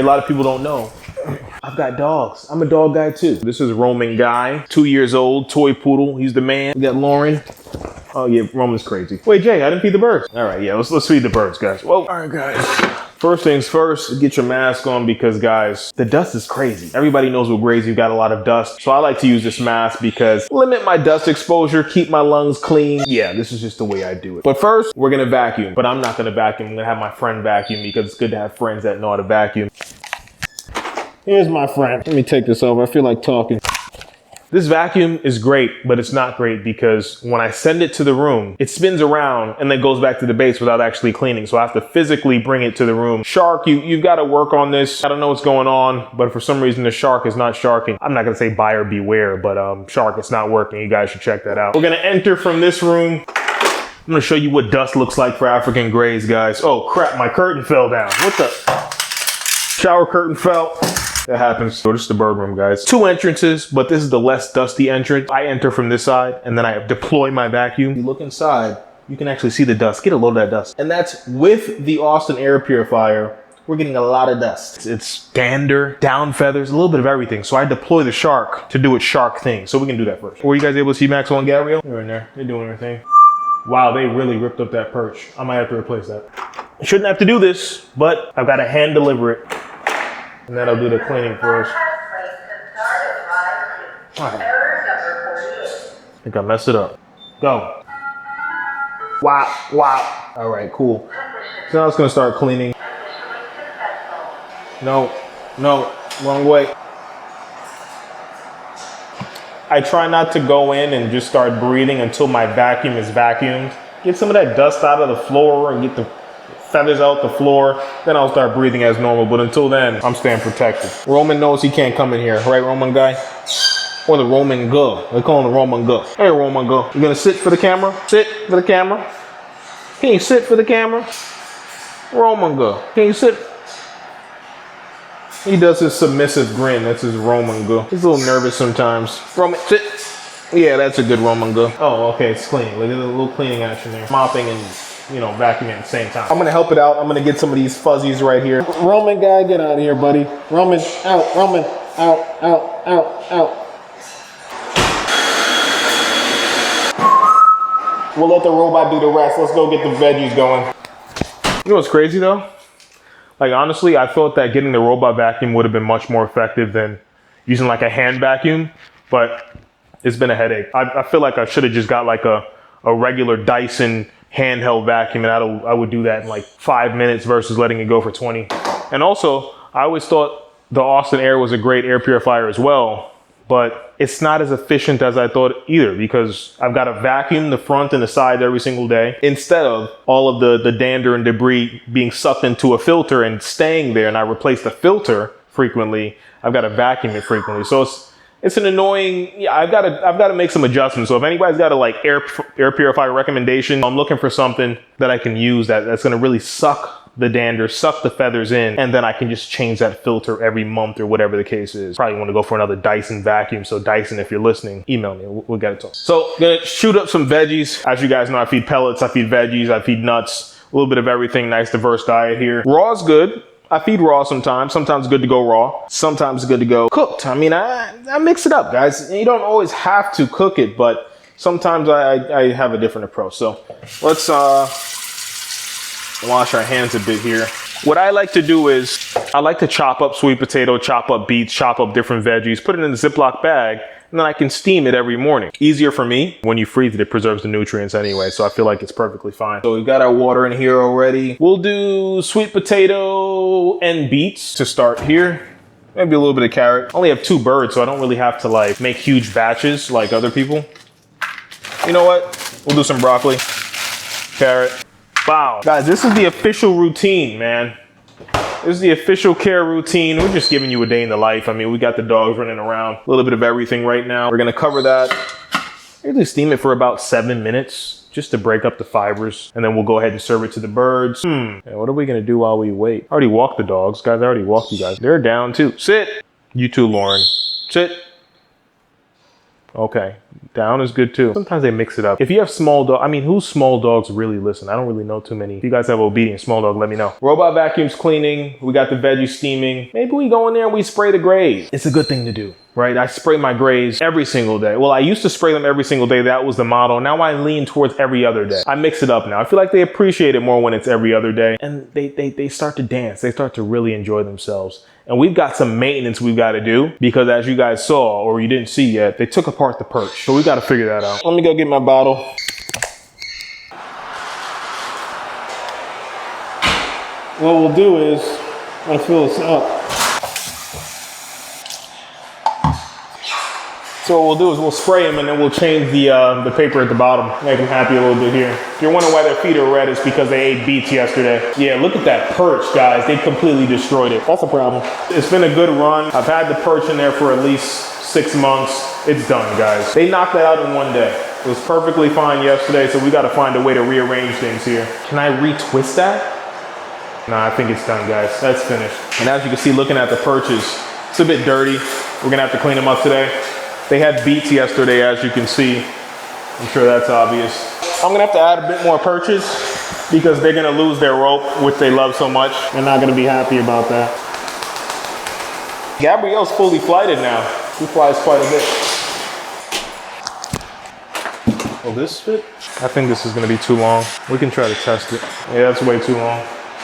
A lot of people don't know. I've got dogs. I'm a dog guy too. This is Roman Guy, 2 years old, toy poodle. He's the man. We got Lauren. Oh yeah, Roman's crazy. Wait, Jay, I didn't feed the birds. All right, yeah, let's feed the birds, guys. Whoa. All right, guys. First things first, get your mask on because, guys, the dust is crazy. Everybody knows with grays, you've got a lot of dust. So I like to use this mask because limit my dust exposure, keep my lungs clean. Yeah, this is just the way I do it. But first, we're gonna vacuum. But I'm not gonna vacuum. I'm gonna have my friend vacuum because it's good to have friends that know how to vacuum. Here's my friend. Let me take this over. I feel like talking. This vacuum is great, but it's not great because when I send it to the room, it spins around and then goes back to the base without actually cleaning. So I have to physically bring it to the room. Shark, you've got to work on this. I don't know what's going on, but for some reason the Shark is not sharking. I'm not gonna say buyer beware, but Shark, it's not working. You guys should check that out. We're gonna enter from this room. I'm gonna show you what dust looks like for African Greys, guys. Oh crap, my curtain fell down. What the? Shower curtain fell. That happens. So this is the bird room, guys. 2 entrances, but this is the less dusty entrance. I enter from this side and then I deploy my vacuum. You look inside, you can actually see the dust. Get a load of that dust. And that's with the Austin air purifier. We're getting a lot of dust. It's dander, down feathers, a little bit of everything. So I deploy the Shark to do its Shark thing. So we can do that first. Were you guys able to see Maxwell and Gabrielle? They're in there. They're doing their thing. Wow, they really ripped up that perch. I might have to replace that. I shouldn't have to do this, but I've got to hand deliver it. And that'll do the cleaning for us. I think I messed it up. Go. Wow, wow. All right, cool. So now it's gonna start cleaning. No, wrong way. I try not to go in and just start breathing until my vacuum is vacuumed. Get some of that dust out of the floor and get the feathers out the floor, then I'll start breathing as normal. But until then, I'm staying protected. Roman knows he can't come in here, right, Roman Guy? Or the Roman Guh. They call him the Roman Guh. Hey, Roman Guh. You gonna sit for the camera? Sit for the camera. Can you sit for the camera? Roman Guh. Can you sit? He does his submissive grin. That's his Roman Guh. He's a little nervous sometimes. Roman, sit. Yeah, that's a good Roman Guh. Oh, okay, it's clean. Look at the little cleaning action there. Mopping and vacuuming at the same time. I'm gonna help it out. I'm gonna get some of these fuzzies right here. Roman Guy, get out of here, buddy. Roman, out, Roman, out. We'll let the robot do the rest. Let's go get the veggies going. You know what's crazy though? Like honestly, I thought that getting the robot vacuum would have been much more effective than using like a hand vacuum, but it's been a headache. I feel like I should have just got like a regular Dyson handheld vacuum, and I would do that in like 5 minutes versus letting it go for 20. And also, I always thought the Austin Air was a great air purifier as well, but it's not as efficient as I thought either because I've got to vacuum the front and the sides every single day instead of all of the dander and debris being sucked into a filter and staying there, and I replace the filter frequently. I've got to vacuum it frequently. So it's an annoying, yeah, I've got to make some adjustments. So if anybody's got a like air purifier recommendation, I'm looking for something that I can use that's going to really suck the dander, suck the feathers in, and then I can just change that filter every month or whatever the case is. Probably want to go for another Dyson vacuum. So Dyson, if you're listening, email me. We'll get it to. So gonna shoot up some veggies. As you guys know, I feed pellets, I feed veggies, I feed nuts, a little bit of everything. Nice diverse diet here. Raw is good. I feed raw sometimes. Sometimes it's good to go raw. Sometimes it's good to go cooked. I mean, I mix it up, guys. You don't always have to cook it, but sometimes I have a different approach. So let's wash our hands a bit here. What I like to do is I like to chop up sweet potato, chop up beets, chop up different veggies, put it in a Ziploc bag, and then I can steam it every morning. Easier for me. When you freeze it, it preserves the nutrients anyway, so I feel like it's perfectly fine. So we've got our water in here already. We'll do sweet potato and beets to start here. Maybe a little bit of carrot. I only have 2 birds, so I don't really have to like make huge batches like other people. You know what? We'll do some broccoli, carrot. Wow. Guys, this is the official routine, man. This is the official care routine. We're just giving you a day in the life. I mean, we got the dogs running around, a little bit of everything right now. We're gonna cover that. Usually steam it for about 7 minutes just to break up the fibers. And then we'll go ahead and serve it to the birds. And what are we gonna do while we wait? I already walked the dogs. Guys, I already walked you guys. They're down too. Sit. You too, Lauren. Sit. Okay, down is good too. Sometimes they mix it up. If you have small dog, I mean, whose small dogs really listen? I don't really know too many. If you guys have obedient small dog, let me know. Robot vacuum's cleaning. We got the veggie steaming. Maybe we go in there and we spray the grays. It's a good thing to do, right? I spray my grays every single day. Well, I used to spray them every single day. That was the model. Now I lean towards every other day. I mix it up now. I feel like they appreciate it more when it's every other day. And they start to dance. They start to really enjoy themselves. And we've got some maintenance we've got to do because as you guys saw, or you didn't see yet, they took apart the perch. So we got to figure that out. Let me go get my bottle. What we'll do is, I'm gonna fill this up. So what we'll do is we'll spray them and then we'll change the paper at the bottom. Make them happy a little bit here. If you're wondering why their feet are red, it's because they ate beets yesterday. Yeah, look at that perch, guys. They completely destroyed it. That's a problem. It's been a good run. I've had the perch in there for at least 6 months. It's done, guys. They knocked that out in one day. It was perfectly fine yesterday, so we got to find a way to rearrange things here. Can I retwist that? Nah, I think it's done, guys. That's finished. And as you can see, looking at the perches, it's a bit dirty. We're gonna have to clean them up today. They had beets yesterday, as you can see. I'm sure that's obvious. I'm gonna have to add a bit more perches because they're gonna lose their rope, which they love so much. They're not gonna be happy about that. Gabrielle's fully flighted now. He flies quite a bit. Will this fit? I think this is gonna be too long. We can try to test it. Yeah, that's way too long.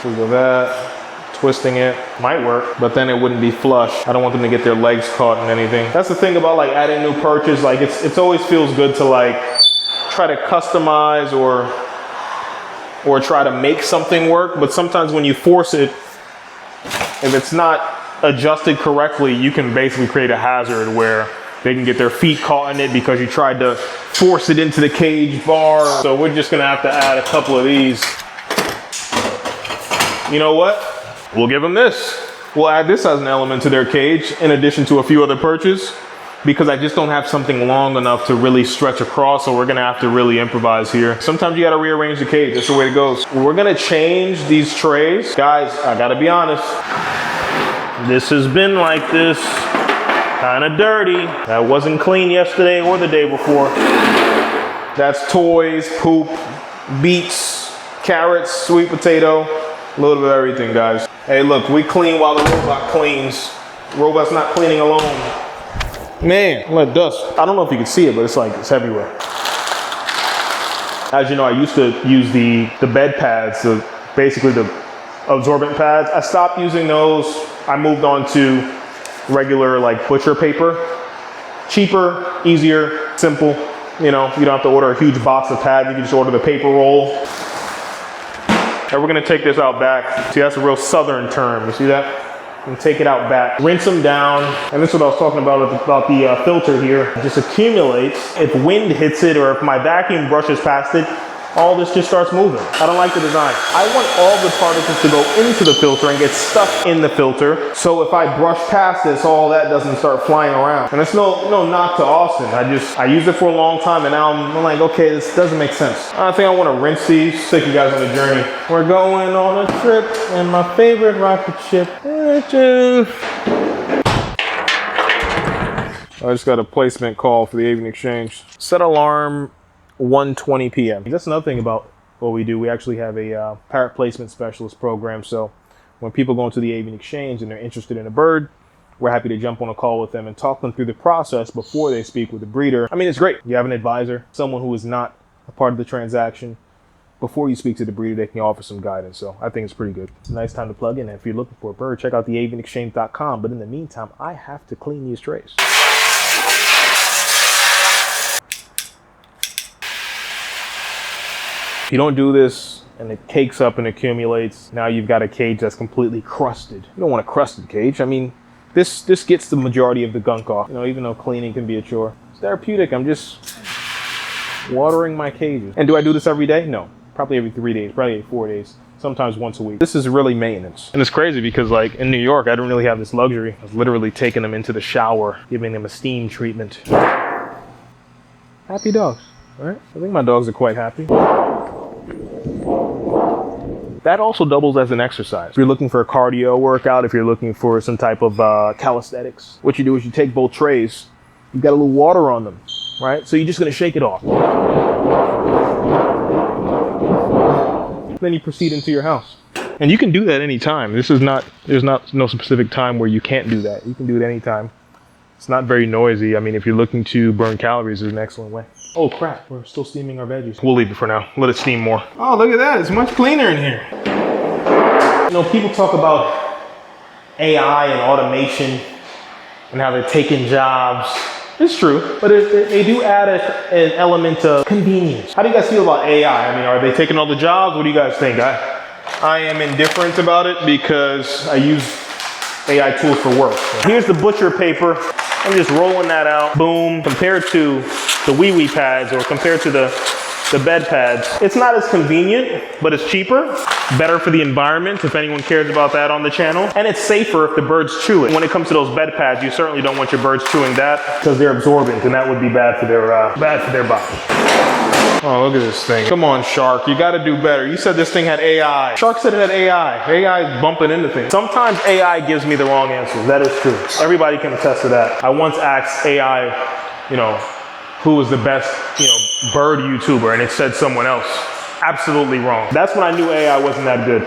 We go that. Twisting it might work, but then it wouldn't be flush. I don't want them to get their legs caught in anything. That's the thing about like adding new perches. Like it's always feels good to like try to customize or try to make something work. But sometimes when you force it, if it's not adjusted correctly, you can basically create a hazard where they can get their feet caught in it because you tried to force it into the cage bar. So we're just gonna have to add a couple of these. You know what? We'll give them this. We'll add this as an element to their cage in addition to a few other perches because I just don't have something long enough to really stretch across, so we're gonna have to really improvise here. Sometimes you gotta rearrange the cage, that's the way it goes. We're gonna change these trays. Guys, I gotta be honest. This has been like this, kinda dirty. That wasn't clean yesterday or the day before. That's toys, poop, beets, carrots, sweet potato, a little bit of everything, guys. Hey, look, we clean while the robot cleans. Robot's not cleaning alone. Man, look at dust. I don't know if you can see it, but it's like, it's everywhere. As you know, I used to use the bed pads, basically the absorbent pads. I stopped using those. I moved on to regular like butcher paper. Cheaper, easier, simple. You know, you don't have to order a huge box of pads. You can just order the paper roll. And we're gonna take this out back. See, that's a real southern term. You see that? And take it out back. Rinse them down. And this is what I was talking about the filter here. It just accumulates. If wind hits it or if my vacuum brushes past it, all this just starts moving. I don't like the design. I want all the particles to go into the filter and get stuck in the filter. So if I brush past this, all that doesn't start flying around. And it's no knock to Austin. I used it for a long time and now I'm like, okay, this doesn't make sense. I think I want to rinse these, take you guys on a journey. We're going on a trip in my favorite rocket ship. I just got a placement call for the Avian Exchange. Set alarm 1:20 p.m. That's another thing about what we do. We actually have a parrot placement specialist program. So when people go into the Avian Exchange and they're interested in a bird, we're happy to jump on a call with them and talk them through the process before they speak with the breeder. I mean, it's great. You have an advisor, someone who is not a part of the transaction. Before you speak to the breeder, they can offer some guidance. So I think it's pretty good. It's a nice time to plug in. And if you're looking for a bird, check out theavianexchange.com. But in the meantime, I have to clean these trays. If you don't do this and it cakes up and accumulates, now you've got a cage that's completely crusted. You don't want a crusted cage. I mean, this gets the majority of the gunk off. You know, even though cleaning can be a chore. It's therapeutic. I'm just watering my cages. And do I do this every day? No. Probably every 3 days, probably every 4 days, sometimes once a week. This is really maintenance. And it's crazy because like in New York, I didn't really have this luxury. I was literally taking them into the shower, giving them a steam treatment. Happy dogs, right? I think my dogs are quite happy. That also doubles as an exercise. If you're looking for a cardio workout, if you're looking for some type of calisthenics, what you do is you take both trays You've got a little water on them, right? So you're just gonna shake it off. Then you proceed into your house. And you can do that anytime. There's no specific time where you can't do that. You can do it anytime. It's not very noisy. I mean, if you're looking to burn calories, it's an excellent way. Oh crap, we're still steaming our veggies. We'll leave it for now. Let it steam more. Oh, look at that. It's much cleaner in here. You know, people talk about AI and automation and how they're taking jobs. It's true, but they do add an element of convenience. How do you guys feel about AI? I mean, are they taking all the jobs? What do you guys think? I am indifferent about it because I use AI tools for work. Here's the butcher paper. I'm just rolling that out. Boom. Compared to the wee pads or compared to the bed pads, it's not as convenient, but it's cheaper. Better for the environment, if anyone cares about that on the channel. And it's safer if the birds chew it. When it comes to those bed pads, you certainly don't want your birds chewing that because they're absorbent and that would be bad for their body. Oh, look at this thing. Come on, Shark, you gotta do better. You said this thing had AI. Shark said it had AI. AI is bumping into things. Sometimes AI gives me the wrong answers. That is true. Everybody can attest to that. I once asked AI, who was the best, bird YouTuber, and it said someone else. Absolutely wrong. That's when I knew AI wasn't that good.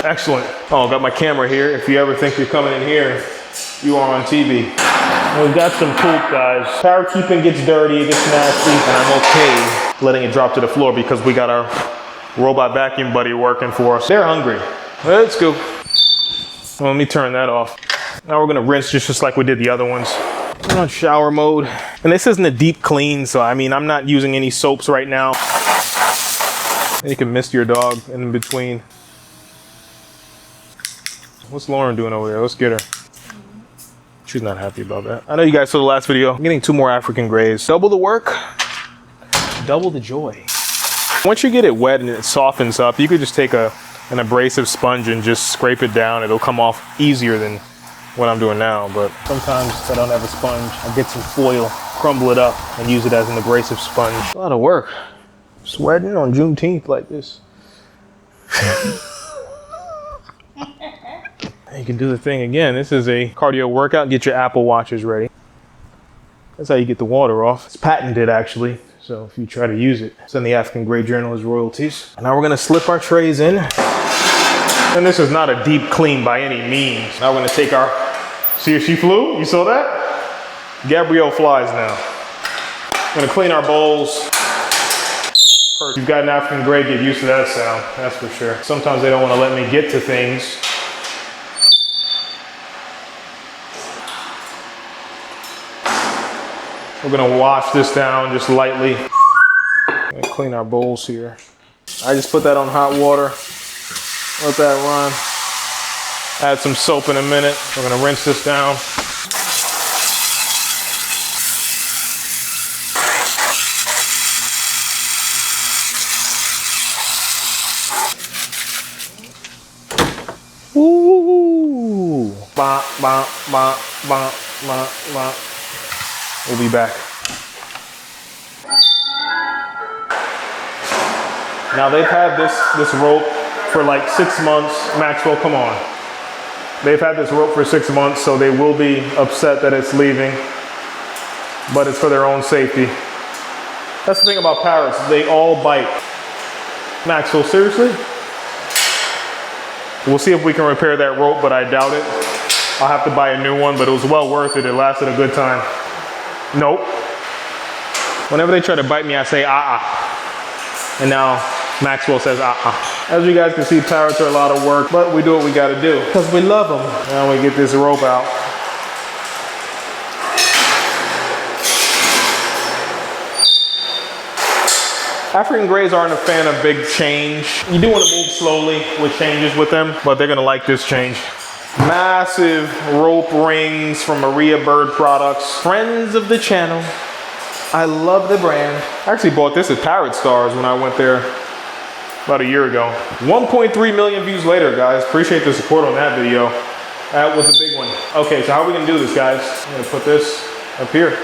Excellent. Oh, got my camera here. If you ever think you're coming in here, you are on TV. We've got some poop, guys. Parrot keeping gets dirty, it gets nasty, and I'm okay letting it drop to the floor because we got our robot vacuum buddy working for us. They're hungry. Let's go. Well, let me turn that off. Now we're gonna rinse just like we did the other ones. I'm on shower mode. And this isn't a deep clean, so I mean, I'm not using any soaps right now. You can mist your dog in between. What's Lauren doing over there? Let's get her. She's not happy about that. I know you guys saw the last video. I'm getting 2 more African Greys. Double the work, double the joy. Once you get it wet and it softens up, you could just take an abrasive sponge and just scrape it down. It'll come off easier than what I'm doing now, but sometimes if I don't have a sponge, I get some foil, crumble it up, and use it as an abrasive sponge. A lot of work. Sweating on Juneteenth like this. You can do the thing again. This is a cardio workout. Get your Apple Watches ready. That's how you get the water off. It's patented, actually. So if you try to use it, send the African Grey Journal as royalties. And now we're gonna slip our trays in. And this is not a deep clean by any means. Now we're gonna take our, see if she flew? You saw that? Gabrielle flies now. We're gonna clean our bowls. If you've got an African Grey, get used to that sound, that's for sure. Sometimes they don't wanna let me get to things. We're gonna wash this down just lightly. Gonna clean our bowls here. I just put that on hot water. Let that run. Add some soap in a minute. We're gonna rinse this down. Ooh. Bah, bah, bah, bah, bah, bah. We'll be back. Now they've had this rope for like 6 months. Maxwell, come on. They've had this rope for 6 months, so they will be upset that it's leaving, but it's for their own safety. That's the thing about parrots, they all bite. Maxwell, seriously? We'll see if we can repair that rope, but I doubt it. I'll have to buy a new one, but it was well worth it. It lasted a good time. Nope. Whenever they try to bite me, I say, and now Maxwell says, As you guys can see, parrots are a lot of work, but we do what we gotta do because we love them. Now we get this rope out. African Greys aren't a fan of big change. You do want to move slowly with changes with them, but they're gonna like this change. Massive rope rings from Maria Bird Products. Friends of the channel. I love the brand. I actually bought this at Parrot Stars when I went there about a year ago. 1.3 million views later, guys. Appreciate the support on that video. That was a big one. Okay, so how are we gonna do this, guys? I'm gonna put this up here.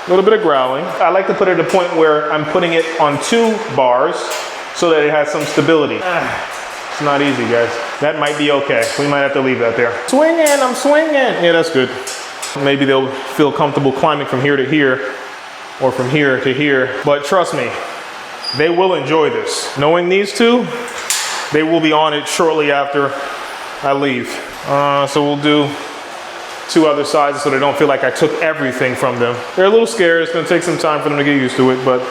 A little bit of growling. I like to put it at a point where I'm putting it on 2 bars so that it has some stability. It's not easy, guys. That might be okay. We might have to leave that there. Swinging, I'm swinging. Yeah, that's good. Maybe they'll feel comfortable climbing from here to here or from here to here. But trust me, they will enjoy this. Knowing these two, they will be on it shortly after I leave. So we'll do 2 other sizes so they don't feel like I took everything from them. They're a little scared. It's gonna take some time for them to get used to it, but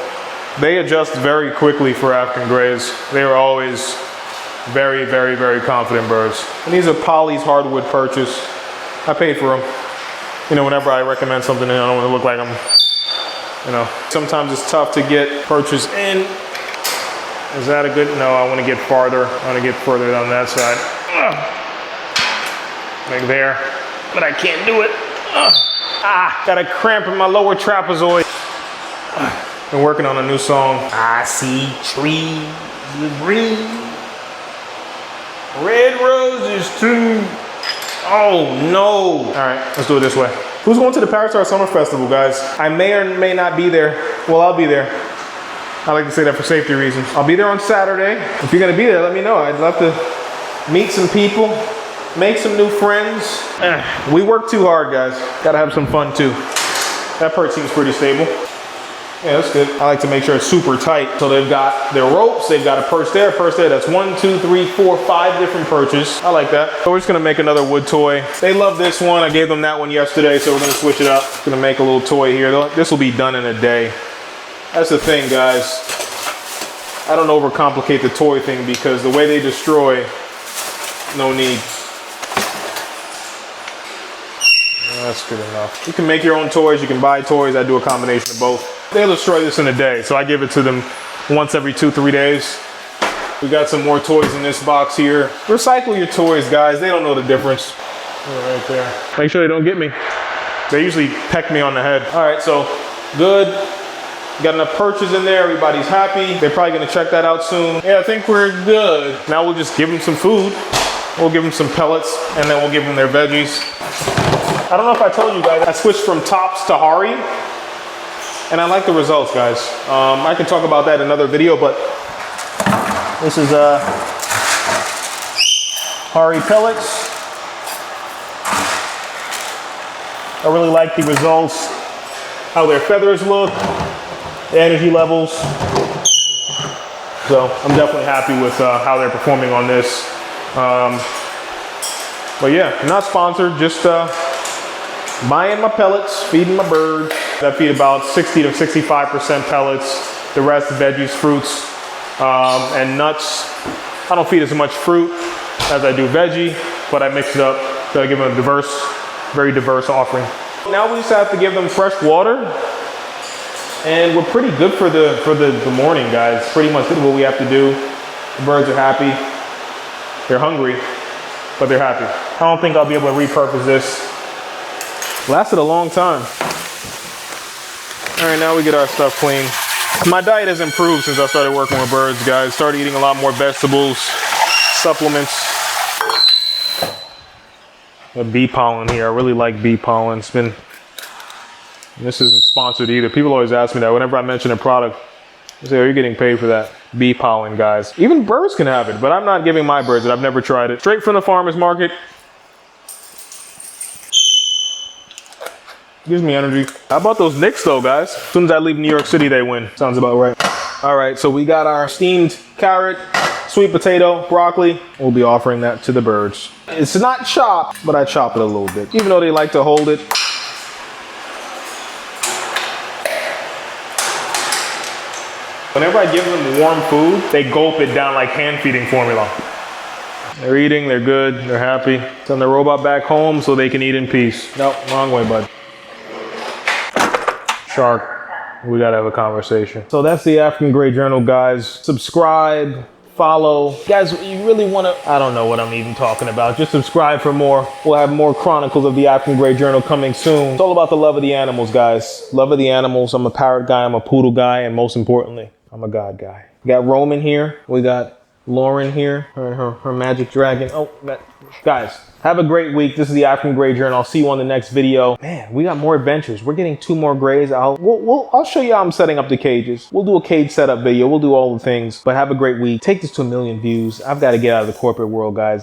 they adjust very quickly for African Greys. They are always very, very, very confident birds. And these are Polly's hardwood purchase. I paid for them. You know, whenever I recommend something, I don't want to look like I'm, you know. Sometimes it's tough to get purchase in. Is that a good? No, I want to get farther. I want to get further down that side. Like there. But I can't do it. Got a cramp in my lower trapezoid. Been working on a new song. I see trees of green, red roses too. Oh no. All right, let's do it this way. Who's going to the Parrot Care Summer Festival, guys? I may or may not be there. Well, I'll be there. I like to say that for safety reasons. I'll be there on Saturday. If you're gonna be there, let me know. I'd love to meet some people, make some new friends. We work too hard, guys. Gotta have some fun too. That perch seems pretty stable. Yeah, that's good. I like to make sure it's super tight. So they've got their ropes, they've got a perch there. That's 1, 2, 3, 4, 5 different perches. I like that. So we're just gonna make another wood toy. They love this one. I gave them that one yesterday, so we're gonna switch it up. Gonna make a little toy here. This will be done in a day. That's the thing, guys. I don't overcomplicate the toy thing because the way they destroy, no need. That's good enough. You can make your own toys, you can buy toys. I do a combination of both. They'll destroy this in a day, so I give it to them once every 2-3 days. We got some more toys in this box here. Recycle your toys, guys. They don't know the difference. They're right there. Make sure they don't get me. They usually peck me on the head. All right, so good. Got enough perches in there. Everybody's happy. They're probably gonna check that out soon. Yeah, I think we're good. Now we'll just give them some food. We'll give them some pellets, and then we'll give them their veggies. I don't know if I told you guys, I switched from tops to Hari, and I like the results, guys. I can talk about that in another video, but this is Hari pellets. I really like the results, how their feathers look, the energy levels. So I'm definitely happy with how they're performing on this. But yeah, not sponsored, just buying my pellets, feeding my birds. I feed about 60 to 65% pellets, the rest veggies, fruits, and nuts. I don't feed as much fruit as I do veggie, but I mix it up so I give them a diverse, very diverse offering. Now we just have to give them fresh water, and we're pretty good for the morning, guys. Pretty much did what we have to do. The birds are happy. They're hungry, but they're happy. I don't think I'll be able to repurpose this. Lasted a long time. All right, now we get our stuff clean. My diet has improved since I started working with birds, guys. Started eating a lot more vegetables, supplements. The bee pollen here, I really like bee pollen. This isn't sponsored either. People always ask me that whenever I mention a product. They say, are you getting paid for that? Bee pollen, guys. Even birds can have it, but I'm not giving my birds it. I've never tried it. Straight from the farmer's market. Gives me energy. How about those Knicks though, guys? As soon as I leave New York City, they win. Sounds about right. All right, so we got our steamed carrot, sweet potato, broccoli. We'll be offering that to the birds. It's not chopped, but I chop it a little bit, even though they like to hold it. Whenever I give them warm food, they gulp it down like hand feeding formula. They're eating, they're good, they're happy. Send the robot back home so they can eat in peace. Nope, wrong way, bud. Shark, we gotta have a conversation. So that's the African Grey Journal, guys. Subscribe, follow. Guys, you really wanna, I don't know what I'm even talking about. Just subscribe for more. We'll have more chronicles of the African Grey Journal coming soon. It's all about the love of the animals, guys. Love of the animals. I'm a parrot guy, I'm a poodle guy, and most importantly, I'm a God guy. We got Roman here. We got Lauren here, her magic dragon. Oh, guys, have a great week. This is the African Grey Journal. I'll see you on the next video. Man, we got more adventures. We're getting 2 more grays. I'll show you how I'm setting up the cages. We'll do a cage setup video. We'll do all the things, but have a great week. Take this to 1 million views. I've got to get out of the corporate world, guys.